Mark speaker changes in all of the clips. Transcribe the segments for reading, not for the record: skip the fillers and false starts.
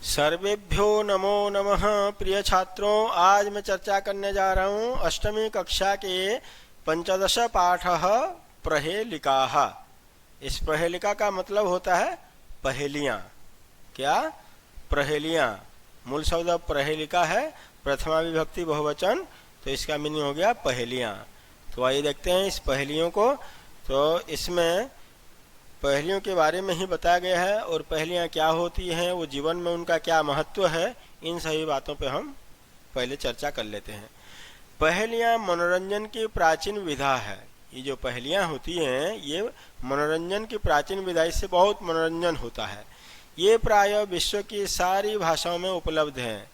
Speaker 1: सर्वेभ्यो नमो नमः। प्रिय छात्रों, आज मैं चर्चा करने जा रहा हूँ अष्टमी कक्षा के पंचदश पाठ प्रहेलिकाः। इस प्रहेलिका का मतलब होता है पहेलियाँ। क्या? प्रहेलियाँ। मूल शब्द प्रहेलिका है, प्रथमा विभक्ति बहुवचन, तो इसका मीनिंग हो गया पहेलियाँ। तो आइए देखते हैं इस पहेलियों को। तो इसमें पहेलियों के बारे में ही बताया गया है और पहेलियाँ क्या होती हैं, वो जीवन में उनका क्या महत्व है, इन सभी बातों पे हम पहले चर्चा कर लेते हैं। पहेलियाँ मनोरंजन की प्राचीन विधा है। ये जो पहेलियाँ होती हैं ये मनोरंजन की प्राचीन विधा, इससे बहुत मनोरंजन होता है। ये प्राय विश्व की सारी भाषाओं में उपलब्ध हैं।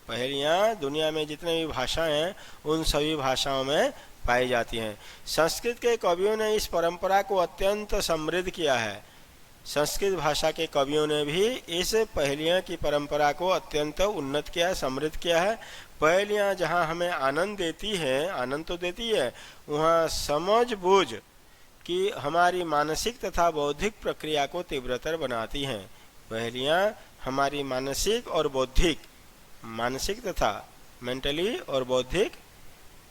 Speaker 1: पहेलियाँ दुनिया में जितने भी भाषाएं हैं उन सभी भाषाओं में पाई जाती हैं। संस्कृत के कवियों ने इस परंपरा को अत्यंत समृद्ध किया है। संस्कृत भाषा के कवियों ने भी इस पहेलियाँ की परंपरा को अत्यंत उन्नत किया है, समृद्ध किया है। पहेलियाँ जहाँ हमें आनंद देती है, आनंद तो देती है, वहाँ समझ बूझ कि हमारी मानसिक तथा बौद्धिक प्रक्रिया को तीव्रतर बनाती हैं। पहेलियाँ हमारी मानसिक और बौद्धिक, मानसिक तथा मेंटली और बौद्धिक,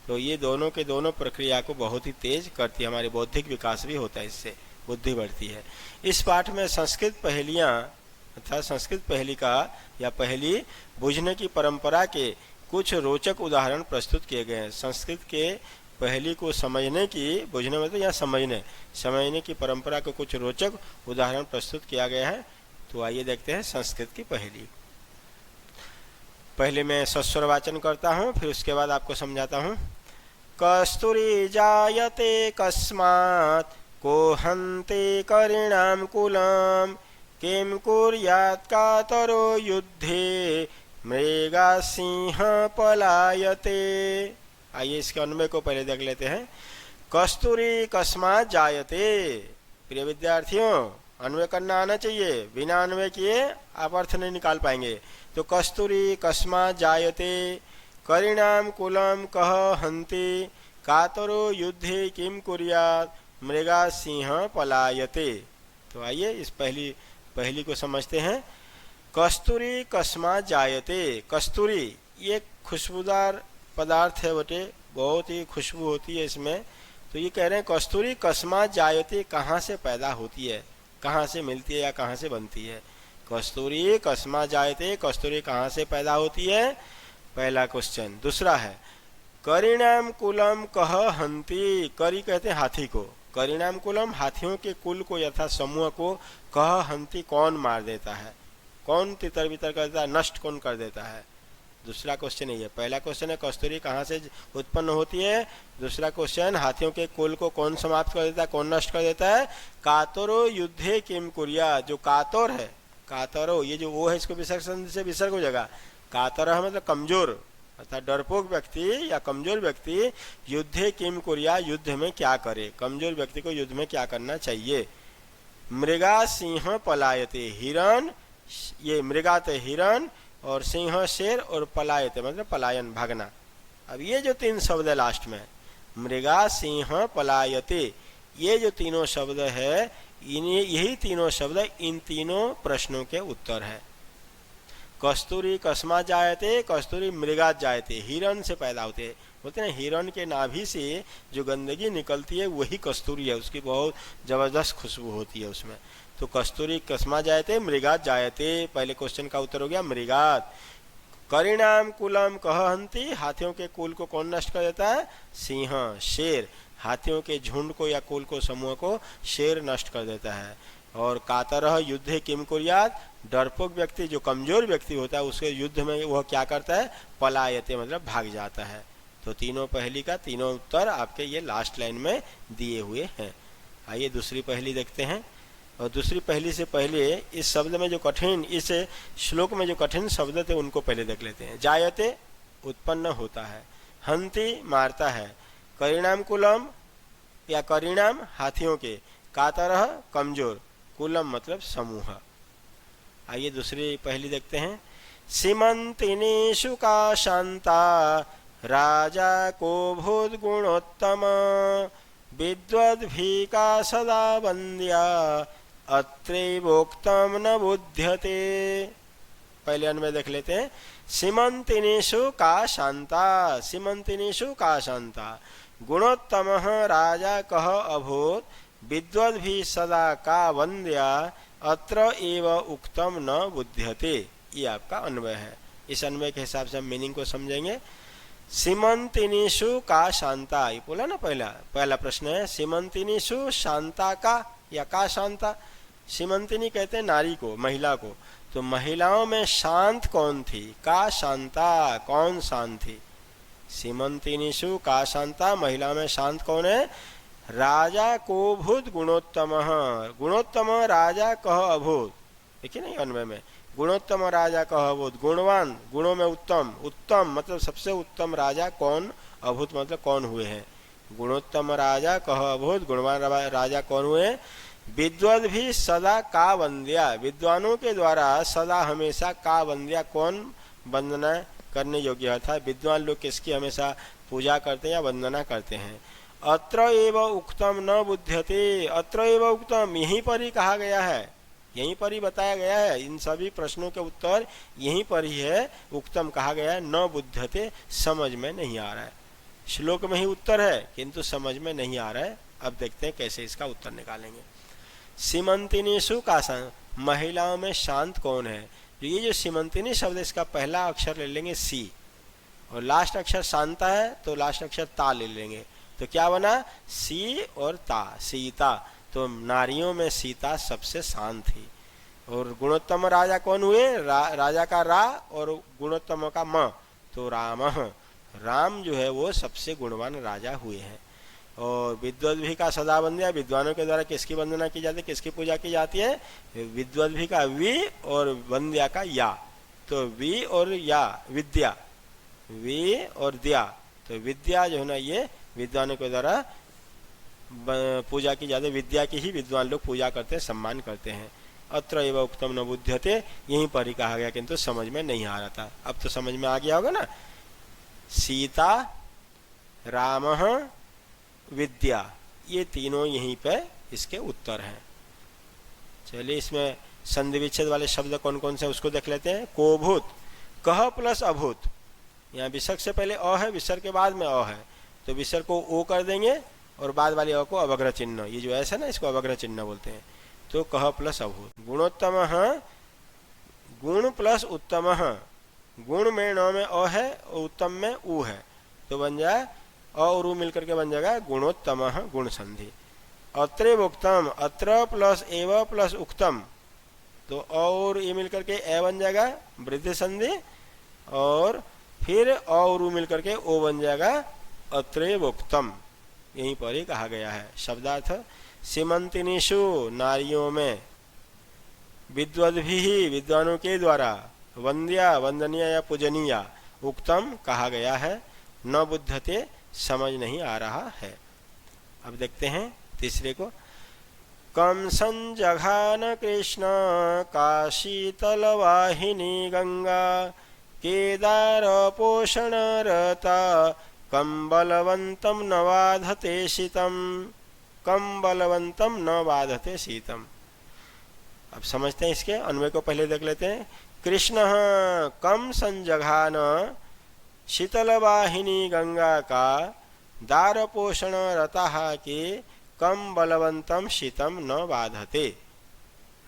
Speaker 1: तो ये दोनों के दोनों प्रक्रिया को बहुत ही तेज करती है। हमारी बौद्धिक विकास भी होता है, इससे बुद्धि बढ़ती है। इस पाठ में संस्कृत पहेलियाँ अर्थात संस्कृत पहेलिका या पहेली बूझने की परंपरा के कुछ रोचक उदाहरण प्रस्तुत किए गए हैं। संस्कृत के पहेली को समझने की, बूझने में तो या समझने की परंपरा के कुछ रोचक उदाहरण प्रस्तुत किया गया है। तो आइए देखते हैं संस्कृत की पहेली। पहले मैं सस्वर वाचन करता हूँ, फिर उसके बाद आपको समझाता हूँ। कस्तूरी जायते कस्मात् को हन्ते करिणां कुलं किं कुर्यात् कातरो युद्धे मृगा सिंह पलायते। आइए इसके अन्वय को पहले देख लेते हैं। कस्तूरी कस्मात् जायते। प्रिय विद्यार्थियों, अन्वय करना आना चाहिए, बिना अन्वय किए आप अर्थ नहीं निकाल पाएंगे। तो कस्तूरी कस्मात् जायते करिणां कुलं कः हन्ति कातरो युद्धे किं कुर्यात् मृगा सिंह पलायते। तो आइए इस पहली को समझते हैं। कस्तूरी कस्मात् जायते। कस्तूरी ये खुशबूदार पदार्थ है बेटे, बहुत ही खुशबू होती है इसमें। तो ये कह रहे हैं कस्तूरी कस्मात् जायते, कहाँ से पैदा होती है, कहाँ से मिलती है या कहाँ से बनती है। कस्तूरी कस्मात् जायते, कस्तूरी कहाँ से पैदा होती है, पहला क्वेश्चन। दूसरा है करिणाम कुलम कह हंती। करी कहते हैं हाथी को, करिणाम कुलम हाथियों के कुल को यथा समूह को, कह हंती कौन मार देता है, कौन तितर बितर कर देता है, नष्ट कौन कर देता है। दूसरा क्वेश्चन ये, पहला क्वेश्चन है कस्तूरी कहाँ से उत्पन्न होती है। दूसरा क्वेश्चन हाथियों के कुल को कौन समाप्त कर देता है, कौन नष्ट कर देता है। कातरो युद्धे किम कुर्या। जो कातोर है, कातरो ये जो वो है इसको विसर्ग से विसर्ग हो जाएगा। कातर मतलब कमजोर अर्थात डरपोक व्यक्ति या कमजोर व्यक्ति, युद्धे किम कुर्या युद्ध में क्या करे, कमजोर व्यक्ति को युद्ध में क्या करना चाहिए। मृगा सिंह पलायते। हिरण, ये मृगात हिरण और सिंह शेर और पलायते मतलब पलायन भागना। अब ये जो तीन शब्द है लास्ट में, मृगा सिंह पलायते, ये जो तीनों शब्द है, यही तीनों शब्द इन तीनों प्रश्नों के उत्तर है। कस्तूरी कस्मात् जायते, कस्तूरी मृगात् जायते, हिरण से पैदा होते हैं। बोलते हैं हिरण के नाभि से जो गंदगी निकलती है वही कस्तूरी है, उसकी बहुत जबरदस्त खुशबू होती है उसमें। तो कस्तूरी कस्मात् जायते मृगात् जायते, पहले क्वेश्चन का उत्तर हो गया मृगात्। करिणाम कुलम कह हन्ति, हाथियों के कुल को कौन नष्ट कर देता है, सिंह शेर, हाथियों के झुंड को या कुल को समूह को शेर नष्ट कर देता है। और कातरह युद्धे किम कुर्यात्, डरपोक व्यक्ति जो कमजोर व्यक्ति होता है उसके युद्ध में वह क्या करता है, पलायते मतलब भाग जाता है। तो तीनों पहेली का तीनों उत्तर आपके ये लास्ट लाइन में दिए हुए हैं। आइए दूसरी पहेली देखते हैं। और दूसरी पहेली से पहले इस शब्द में जो कठिन, इस श्लोक में जो कठिन शब्द थे उनको पहले देख लेते हैं। जायते उत्पन्न होता है, हंति मारता है, करिणाम कुलम या करिणाम हाथियों के, कातरह कमजोर, कुलम मतलब समूह। आइए दूसरी पहेली देखते हैं। सीमंतिनीषु का शांता राजा को भूत गुणोत्तम विद्वद्भी का सदा वंद्या अत्रैवोक्तम न बुध्यते। पहले अन्वय देख लेते हैं। सीमंतिनीषु का शांता, सीमंतिनीषु का शांता, गुणोत्तमः राजा कः अभूत्, विद्वद्भिः सदा का वन्द्या, अत्र एव उक्तम न बुध्यते। ये आपका अन्वय है। इस अन्वय के हिसाब से हम मीनिंग को समझेंगे। सीमंतिनीषु का शांता, ये बोला ना पहला प्रश्न है, सीमंतिनीषु शांता का या का शांता। सीमंतिनी कहते हैं नारी को, महिला को, तो महिलाओं में शांत कौन थी, का शांता, कौन शांत थी। सीमंतिनीषु का शांता, महिला में शांत कौन है, राजा को भूत गुणोत्तम, गुणोत्तम राजा कह अभूत। देखिए नहीं अन्वय में, गुणोत्तम राजा कह अभूत, गुणवान, गुणों में उत्तम, उत्तम मतलब सबसे उत्तम राजा कौन, अभूत मतलब कौन हुए हैं। गुणोत्तम राजा कह अभूत, गुणवान राजा कौन हुए। विद्वद भी सदा का वंद्या, विद्वानों के द्वारा सदा हमेशा का वंद्या, कौन वंदना करने योग्य था। विद्वान लोग किसकी हमेशा पूजा करते हैं या वंदना करते हैं। अत्र एव उक्तम न बुध्यते, अत्र एव उक्तम, यहीं पर ही कहा गया है, यहीं पर ही बताया गया है। इन सभी प्रश्नों के उत्तर यहीं पर ही है। उक्तम कहा गया है, न बुध्यते समझ में नहीं आ रहा है। श्लोक में ही उत्तर है किंतु समझ में नहीं आ रहा है। अब देखते हैं कैसे इसका उत्तर निकालेंगे। सीमंतिनीषु का शांत, महिलाओं में शांत कौन है। ये जो सीमंतिनी शब्द, इसका पहला अक्षर ले लेंगे सी और लास्ट अक्षर शांता है तो लास्ट अक्षर ता ले लेंगे, तो क्या बना, सी और ता, सीता। तो नारियों में सीता सबसे शांत थी। और गुणोत्तम राजा कौन हुए, राजा का रा और गुणोत्तम का म, तो राम, राम जो है वो सबसे गुणवान राजा हुए हैं। और विद्वद्भी का सदा वंद्या, विद्वानों के द्वारा किसकी वंदना की जाती है, किसकी पूजा की जाती है, विद्वद्भी का वी और वंद्या का या, तो वी और या विद्या, वी और द्या, तो विद्या जो है ना ये विद्वानों के द्वारा पूजा की जाती है। विद्या की ही विद्वान लोग पूजा करते हैं, सम्मान करते हैं। अत्र एव उक्तम न बुध्यते, यहीं पर ही कहा गया किंतु समझ में नहीं आ रहा था। अब तो समझ में आ गया होगा ना। सीता, रामः, विद्या, ये तीनों यहीं पे इसके उत्तर हैं। चलिए इसमें संधि विच्छेद वाले शब्द कौन कौन से उसको देख लेते हैं। कोभूत, कह प्लस अभूत, यहाँ विसर्ग से पहले अ है, विसर्ग के बाद में अ है, तो विसर्ग को ओ कर देंगे और बाद वाले अ को अवग्रह चिन्ह, ये जो ऐसा ना इसको अवग्रह चिन्ह बोलते हैं। तो कह प्लस अभूत। गुणोत्तम, गुण प्लस उत्तम, गुण में न में अ है और उत्तम में उ है, तो बन जाए अ और उ मिलकर के बन जाएगा गुणोत्तम, गुण संधि। अत्रेव उक्तम, अत्र प्लस एव प्लस उक्तम, तो और ये मिलकर के ए बन जाएगा वृद्धि संधि, और फिर और उ मिलकर के ओ बन जाएगा अत्रेव उक्तम। यहीं पर ही कहा गया है। शब्दार्थ, सीमंतिनीषु, नारियों में, विद्वद्भिः, विद्वानों के द्वारा, वंद्या, वंदनीय या पूजनीय, उक्तम कहा गया है, न बुद्धते समझ नहीं आ रहा है। अब देखते हैं तीसरे को। कम संजघान कृष्ण काशीतल वाहिनी गंगा, केदार पोषण रता, कम बलवंतम न बाधते शीतम, कम बलवंतम न बाधते शीतम। अब समझते हैं इसके अन्वय को, पहले देख लेते हैं। कृष्ण कम संजघान शीतल वाहिनी गंगा का, दार पोषण रता के, कम बलवंतम शीतम न बाधते।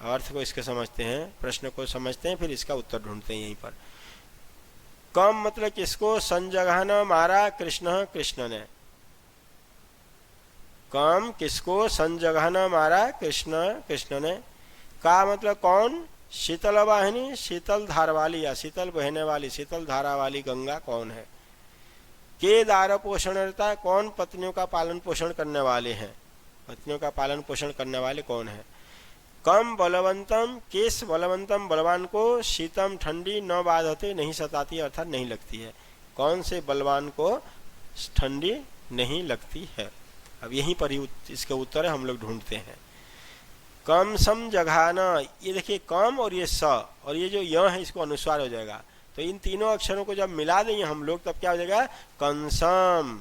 Speaker 1: अर्थ को इसके समझते हैं, प्रश्न को समझते हैं, फिर इसका उत्तर ढूंढते हैं यहीं पर। कम मतलब किसको, संजघान मारा कृष्ण, कृष्ण ने। कम किसको, संजघान मारा कृष्ण, कृष्ण ने। का मतलब कौन, शीतल वाहिनी, शीतल धार वाली या शीतल बहने वाली, शीतल धारा वाली गंगा कौन है। के दार पोषणता, कौन पत्नियों का पालन पोषण करने वाले हैं, पत्नियों का पालन पोषण करने वाले कौन है। कम बलवंतम, किस बलवंतम, बलवान को, शीतम ठंडी, न बाधते नहीं सताती अर्थात नहीं लगती है। कौन से बलवान को ठंडी नहीं लगती है। अब यहीं पर ही इसके उत्तर है, हम लोग ढूंढते हैं। कम सम जघाना, ये देखिए कम और ये स और ये जो य है इसको अनुस्वार हो जाएगा, तो इन तीनों अक्षरों को जब मिला देंगे हम लोग तब क्या हो जाएगा, कंसम।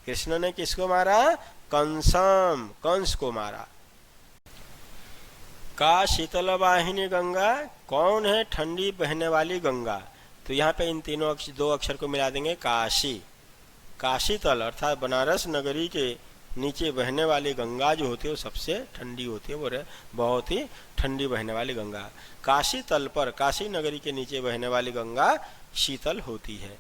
Speaker 1: कृष्ण ने किसको मारा, कंसम, कंस को मारा। का शीतल वाहिनी गंगा, कौन है ठंडी बहने वाली गंगा? तो यहाँ पे इन तीनों दो अक्षर को मिला देंगे काशी। काशी तल अर्थात बनारस नगरी के नीचे बहने वाली गंगा जो होती है वो सबसे ठंडी होती है, वो बहुत ही ठंडी बहने वाली गंगा। काशी तल पर, काशी नगरी के नीचे बहने वाली गंगा शीतल होती है।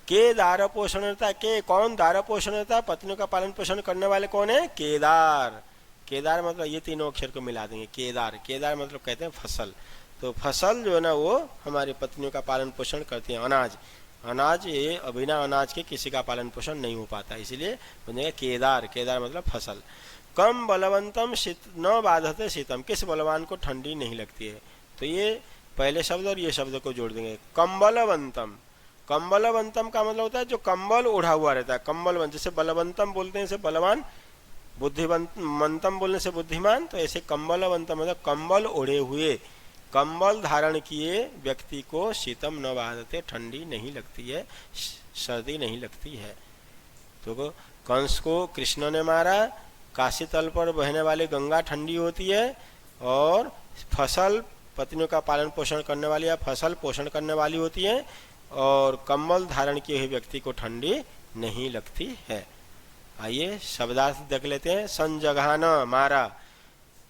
Speaker 1: के दार पोषणता, के कौन दार पोषणता, पत्नियों का पालन पोषण करने वाले कौन है? केदार। केदार मतलब ये तीनों अक्षर को मिला देंगे केदार। केदार मतलब कहते हैं फसल। तो फसल जो है ना वो हमारी पत्नियों का पालन पोषण करती है। अनाज, अनाज ये बिना अनाज के किसी का पालन पोषण नहीं हो पाता, इसलिए बनेगा केदार। केदार मतलब फसल। कम बलवंतम शीत न बाधते शीतम, किस बलवान को ठंडी नहीं लगती है? तो ये पहले शब्द और ये शब्द को जोड़ देंगे। कम्बलवंतम, कम्बलवंतम का मतलब होता है जो कंबल ओढ़ा हुआ रहता है। कम्बलवंत, जैसे बलवंतम बोलते हैं जैसे बलवान, बुद्धिवंत मंतम बोलने से बुद्धिमान, तो ऐसे कम्बलवंतम मतलब कंबल ओढ़े हुए, कंबल धारण किए व्यक्ति को शीतम न बाधते, ठंडी नहीं लगती है, सर्दी नहीं लगती है। तो कंस को कृष्ण ने मारा, काशी तल पर बहने वाली गंगा ठंडी होती है, और फसल पत्नियों का पालन पोषण करने वाली या फसल पोषण करने वाली होती है, और कंबल धारण किए हुए व्यक्ति को ठंडी नहीं लगती है। आइए शब्दार्थ देख लेते हैं। संजघान मारा,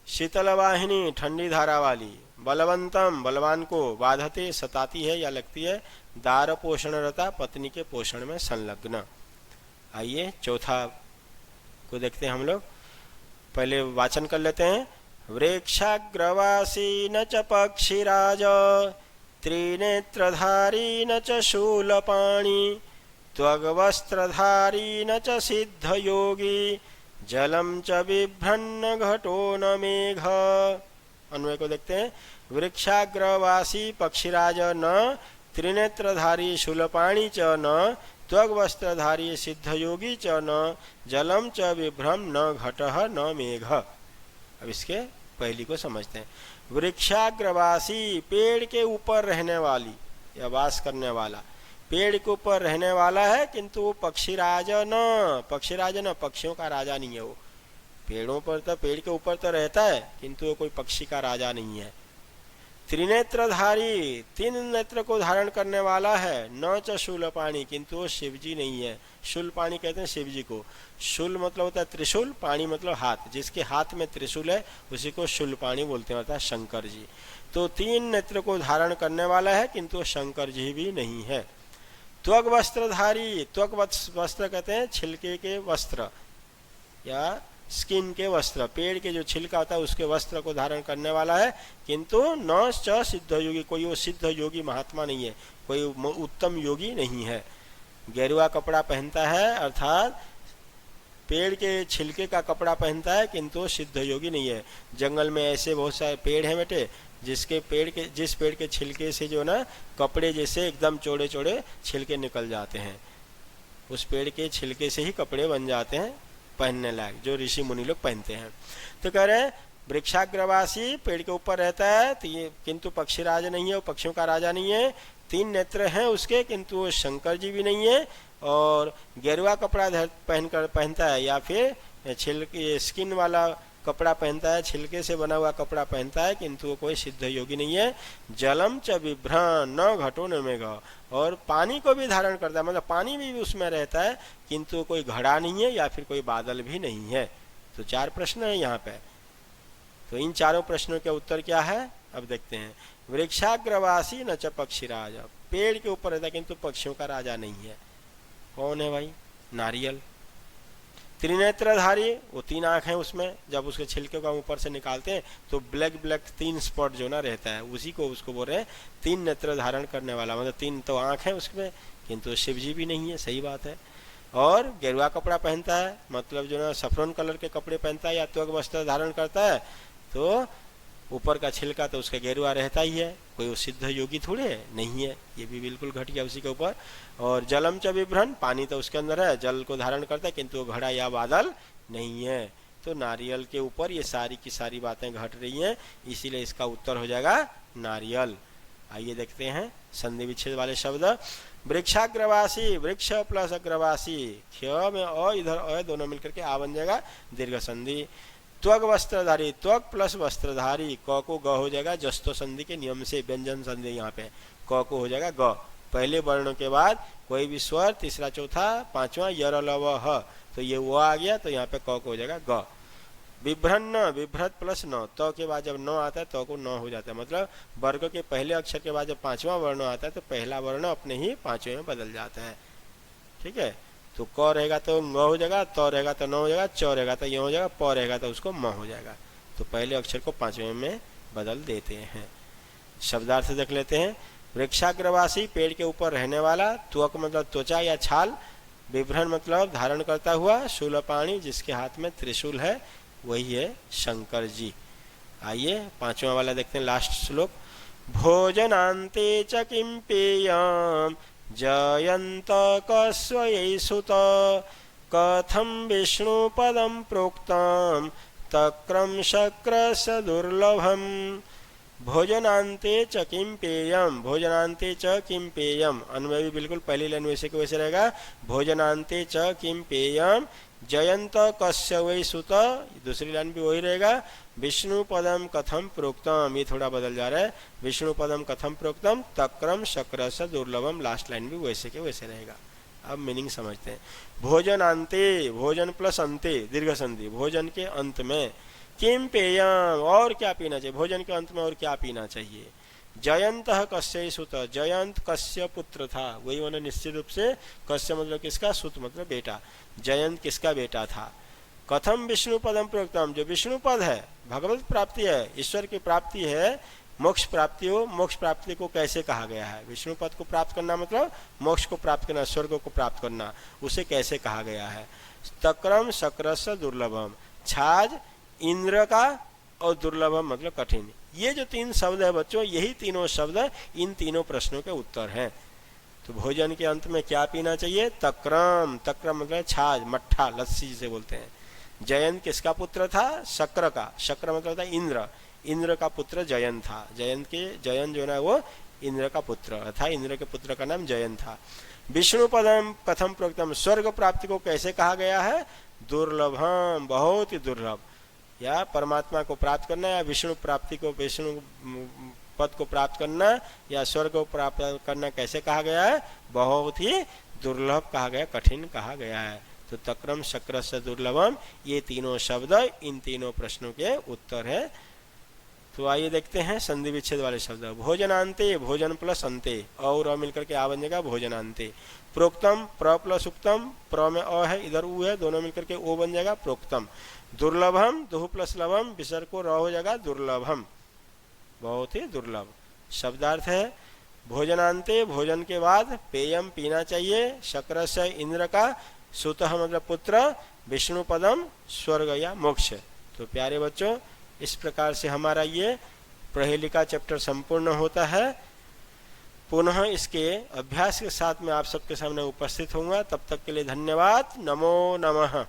Speaker 1: शीतल वाहिनी ठंडी धारा वाली, बलवंतम बलवान को, बाधते सताती है या लगती है, दार पोषणरता पत्नी के पोषण में संलग्न। आइए चौथा को देखते हैं हम लोग। पहले वाचन कर लेते हैं। वृक्षाग्रवासी न च पक्षिराज, त्रिनेत्रधारी न च शूलपाणि, त्वग्वस्त्रधारी न च सिद्धयोगी, जलम च बिभ्रन्न घटो न मेघ। अन्वय को देखते हैं। वृक्षाग्रवासी पक्षीराज न, त्रिनेत्रधारी शूलपाणि च न, त्वग्वस्त्रधारी सिद्धयोगी च न, जलम च बिभ्रम न घटः न मेघ। अब इसके पहली को समझते हैं। वृक्षाग्रवासी पेड़ के ऊपर रहने वाली या वास करने वाला, पेड़ के ऊपर रहने वाला है, किंतु वो पक्षीराज न, पक्षीराज न पक्षियों का राजा नहीं है। वो पेड़ों पर तो, पेड़ के ऊपर तो रहता है, किंतु वो कोई पक्षी का राजा नहीं है। त्रिनेत्रधारी, तीन नेत्र को धारण करने वाला है, न च शूलपाणि, किंतु वो शिवजी नहीं है। शूलपाणि कहते हैं शिवजी को। शूल मतलब होता है त्रिशूल, पाणी मतलब हाथ, जिसके हाथ में त्रिशूल है उसी को शूलपाणि बोलते हैं, अर्थात शंकर जी। तो तीन नेत्र को धारण करने वाला है, किंतु शंकर जी भी नहीं है। त्वग वस्त्रधारी, त्वग वस्त्र कहते हैं छिलके के वस्त्र या स्किन के वस्त्र, पेड़ के जो छिलका होता है उसके वस्त्र को धारण करने वाला है, किंतु न च सिद्ध योगी, कोई वो सिद्ध योगी महात्मा नहीं है, कोई उत्तम योगी नहीं है। गेरुआ कपड़ा पहनता है, अर्थात पेड़ के छिलके का कपड़ा पहनता है, किंतु सिद्ध योगी नहीं है। जंगल में ऐसे बहुत सारे पेड़ हैं बेटे, जिस पेड़ के छिलके से जो ना कपड़े जैसे एकदम चौड़े चौड़े छिलके निकल जाते हैं, उस पेड़ के छिलके से ही कपड़े बन जाते हैं पहनने लायक, जो ऋषि मुनि लोग पहनते हैं। तो कह रहे हैं वृक्षाग्रवासी पेड़ के ऊपर रहता है, किंतु पक्षीराज नहीं है, वो पक्षियों का राजा नहीं है। तीन नेत्र हैं उसके, किंतु वो शंकर जी भी नहीं है। और गेरुआ कपड़ा पहनता है या फिर छिलके स्किन वाला कपड़ा पहनता है, छिलके से बना हुआ कपड़ा पहनता है, किंतु वो कोई सिद्ध योगी नहीं है। जलम च बिभ्रन न घटो न मेघ, और पानी को भी धारण करता है, मतलब पानी भी उसमें रहता है, किंतु कोई घड़ा नहीं है या फिर कोई बादल भी नहीं है। तो चार प्रश्न है यहाँ पे। तो इन चारों प्रश्नों के उत्तर क्या है अब देखते हैं। वृक्षाग्रवासी न च पक्षीराज, पेड़ के ऊपर रहता है किंतु पक्षियों का राजा नहीं है। कौन है भाई? नारियल। त्रिनेत्रधारी, वो तीन आँख हैं उसमें, जब उसके छिलके को हम ऊपर से निकालते हैं तो ब्लैक ब्लैक तीन स्पॉट जो ना रहता है, उसी को उसको बोल रहे हैं तीन नेत्र धारण करने वाला, मतलब तीन तो आँख है उसमें, किंतु शिव जी भी नहीं है। सही बात है। और गेरुआ कपड़ा पहनता है, मतलब जो ना सफरोन कलर के कपड़े पहनता है या त्वग वस्त्र धारण करता है, तो ऊपर का छिलका तो उसका गेरुआ रहता ही है। कोई वो सिद्ध योगी थोड़े है, नहीं है, ये भी बिल्कुल घट गया उसी के ऊपर। और जलम च बिभ्रन, पानी तो उसके अंदर है, जल को धारण करता है, किंतु घड़ा या बादल नहीं है। तो नारियल के ऊपर ये सारी की सारी बातें घट रही हैं, इसीलिए इसका उत्तर हो जाएगा नारियल। आइए देखते हैं संधि विच्छेद वाले शब्द। वृक्षाग्रवासी, वृक्ष प्लस अग्रवासी, ख्य में अ, इधर अ दोनों मिलकर के आ बन जाएगा दीर्घ संधि। त्वग वस्त्रधारी, त्वग प्लस वस्त्रधारी, क को ग हो जाएगा जस्तो संधि के नियम से, व्यंजन संधि यहाँ पे क को हो जाएगा ग। पहले वर्णों के बाद कोई भी स्वर, तीसरा चौथा पांचवा यर लव ह, तो ये वो आ गया, तो यहाँ पे क को हो जाएगा ग। विभ्रन्न, विभ्रत प्लस न, त के बाद जब न आता है तो को न हो जाता है, मतलब वर्ग के पहले अक्षर के बाद जब पांचवा वर्ण आता है तो पहला वर्ण अपने ही पांचवें में बदल जाता है। ठीक है, तो क रहेगा तो ङ हो जाएगा, त रहेगा तो न हो जाएगा, च रहेगा तो य हो जाएगा, प रहेगा तो उसको म हो जाएगा। तो पहले अक्षर को पांचवें में बदल देते हैं। शब्दार्थ देख लेते हैं। वृक्षाग्रवासी, पेड़ के ऊपर रहने वाला, त्वक मतलब त्वचा या छाल, विभ्रन मतलब धारण करता हुआ, शूलपाणी जिसके हाथ में त्रिशूल है, वही है शंकर जी। आइए पांचवा वाला देखते हैं, लास्ट श्लोक। भोजनान्ते च किं पेयम् जयन्त कस्वयै सुत कथं विष्णुपदं प्रोक्तं तक्रं शक्रस्य दुर्लभम्। भोजनान्ते च किं पेयम, भोजनान्ते च किं पेयम, अन्वय भी बिल्कुल पहली लाइन वैसे के वैसे रहेगा। भोजनान्ते च किं पेयम जयंत कस्य वै सुत, दूसरी लाइन भी वही रहेगा। विष्णु पदम कथम प्रोक्तम, ये थोड़ा बदल जा रहा है, विष्णु पदम कथम प्रोक्तम तक्रम शक्रस्य दुर्लभम, लास्ट लाइन भी वैसे के वैसे रहेगा। अब मीनिंग समझते हैं। भोजनान्ते, भोजन प्लस अंते दीर्घ संधि, भोजन के अंत में, किम पेयम और क्या पीना चाहिए, भोजन के अंत में और क्या पीना चाहिए। जयंत कस्य सुत, जयंत कस्य पुत्र था, वही होना निश्चित रूप से, कस्य मतलब किसका, सुत मतलब बेटा, जयंत किसका बेटा था। कथम विष्णु पदम प्रोक्तम, जो विष्णु पद है, भगवत प्राप्ति है, ईश्वर की प्राप्ति है, मोक्ष प्राप्ति हो, मोक्ष प्राप्ति को कैसे कहा गया है। विष्णु पद को प्राप्त करना मतलब मोक्ष को प्राप्त करना, स्वर्ग को प्राप्त करना, उसे कैसे कहा गया है। तक्रम शक्रस्य दुर्लभम, छाज इंद्र का और दुर्लभम मतलब कठिन। ये जो तीन शब्द है बच्चों, यही तीनों शब्द इन तीनों प्रश्नों के उत्तर हैं। तो भोजन के अंत में क्या पीना चाहिए, तक्रम, तक्रम मतलब छाछ, मट्ठा, लस्सी जिसे बोलते हैं। जयंत किसका पुत्र था, शक्र का, शक्र मतलब था इंद्र, इंद्र का पुत्र जयंत था, जयंत जो है वो इंद्र का पुत्र था, इंद्र के पुत्र का नाम जयंत था। विष्णु पदम कथम प्रोक्तम, स्वर्ग प्राप्ति को कैसे कहा गया है, दुर्लभम बहुत ही दुर्लभ, या परमात्मा को प्राप्त करना या विष्णु प्राप्ति को, विष्णु पद को प्राप्त करना या स्वर्ग को प्राप्त करना कैसे कहा गया है, बहुत ही दुर्लभ कहा गया, कठिन कहा गया है। तो तक्रम शक्र से दुर्लभम, ये तीनों शब्द इन तीनों प्रश्नों के उत्तर है। तो आइए देखते हैं संधि विच्छेद वाले शब्द। भोजनांते, भोजन प्लस अंते, और मिलकर के आ बन जाएगा भोजनांते। प्रोक्तम, प्र प्लस उक्तम, प्र में अ है, इधर उ है, दोनों मिलकर के ओ बन जाएगा प्रोक्तम। दुर्लभम, दुह प्लस लभम, विसर्ग को र हो जाएगा दुर्लभम, बहुत ही दुर्लभ। शब्दार्थ है भोजनांते, भोजन के बाद, पेयम पीना चाहिए, शक्र से इंद्र का, सुतः मतलब पुत्र, विष्णु पदम स्वर्ग या मोक्ष। तो प्यारे बच्चों, इस प्रकार से हमारा ये प्रहेलिका चैप्टर संपूर्ण होता है। पुनः इसके अभ्यास के साथ में आप सबके सामने उपस्थित होऊंगा। तब तक के लिए धन्यवाद। नमो नमः।